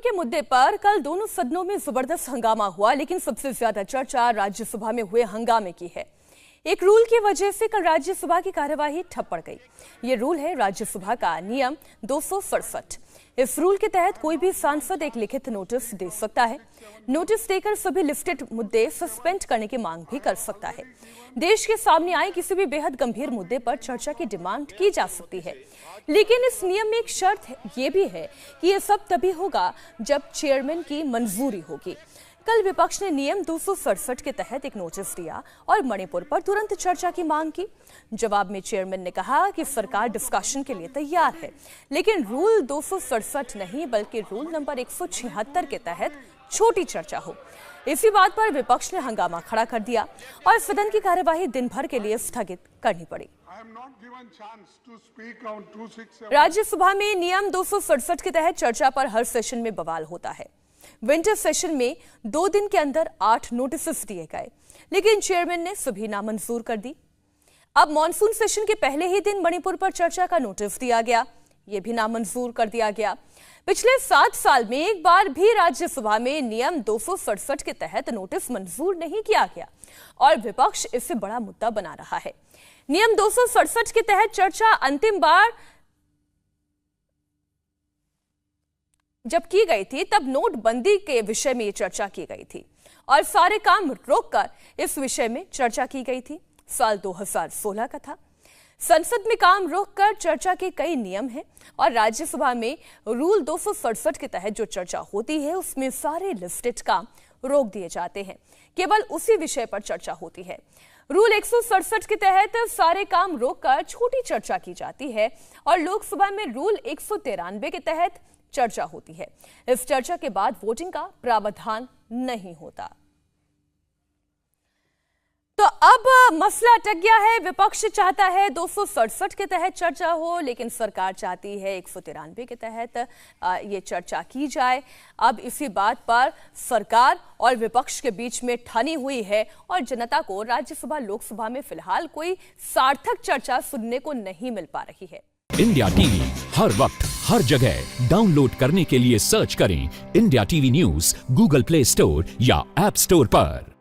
के मुद्दे पर कल दोनों सदनों में जबरदस्त हंगामा हुआ, लेकिन सबसे ज्यादा चर्चा राज्यसभा में हुए हंगामे की है। एक रूल की वजह से कल राज्यसभा की कार्यवाही ठप पड़ गई। ये रूल है राज्यसभा का नियम 267। इस रूल के तहत कोई भी सांसद एक लिखित नोटिस दे सकता है। नोटिस देकर सभी लिस्टेड मुद्दे सस्पेंड करने की मांग भी कर सकता है। देश के सामने आए किसी भी बेहद गंभीर मुद्दे पर चर्चा की डिमांड की जा सकती है, लेकिन इस नियम में एक शर्त ये भी है कि ये सब तभी होगा जब चेयरमैन की मंजूरी होगी। कल विपक्ष ने नियम 267 के तहत एक नोटिस दिया और मणिपुर पर तुरंत चर्चा की मांग की। जवाब में चेयरमैन ने कहा कि सरकार डिस्कशन के लिए तैयार है, लेकिन रूल 267 नहीं बल्कि रूल नंबर 176 के तहत छोटी चर्चा हो। इसी बात पर विपक्ष ने हंगामा खड़ा कर दिया और सदन की कार्यवाही दिन भर के लिए स्थगित करनी पड़ी। राज्यसभा में नियम 267 के तहत चर्चा पर हर सेशन में बवाल होता है। विंटर सेशन में 2 दिन के अंदर 8 नोटिस दिए गए, लेकिन चेयरमैन ने सभी नामंजूर कर दी। अब मॉनसून सेशन के पहले ही दिन मणिपुर पर चर्चा का नोटिस दिया गया, यह भी नामंजूर कर दिया गया। पिछले 7 साल में एक बार भी राज्यसभा में नियम 267 के तहत नोटिस मंजूर नहीं किया गया और विपक्ष इसे बड़ा मुद्दा बना रहा है। नियम 267 के तहत चर्चा अंतिम बार जब की गई थी तब नोटबंदी के विषय में चर्चा की गई थी और सारे काम रोककर इस विषय में चर्चा की गई थी। साल 2016 का था। संसद में काम रोककर चर्चा के कई नियम हैं और राज्यसभा में रूल 267 के तहत जो चर्चा होती है उसमें सारे लिस्टेड काम रोक दिए जाते हैं, केवल उसी विषय पर चर्चा होती है। रूल 167 के तहत सारे काम रोककर छोटी चर्चा की जाती है और लोकसभा में रूल 193 के तहत चर्चा होती है। इस चर्चा के बाद वोटिंग का प्रावधान नहीं होता। तो अब मसला अटक गया है। विपक्ष चाहता है 267 के तहत चर्चा हो, लेकिन सरकार चाहती है 193 के तहत ये चर्चा की जाए। अब इसी बात पर सरकार और विपक्ष के बीच में ठनी हुई है और जनता को राज्यसभा लोकसभा में फिलहाल कोई सार्थक चर्चा सुनने को नहीं मिल पा रही है। इंडिया टीवी हर वक्त हर जगह डाउनलोड करने के लिए सर्च करें India TV news Google play store या ऐप स्टोर पर।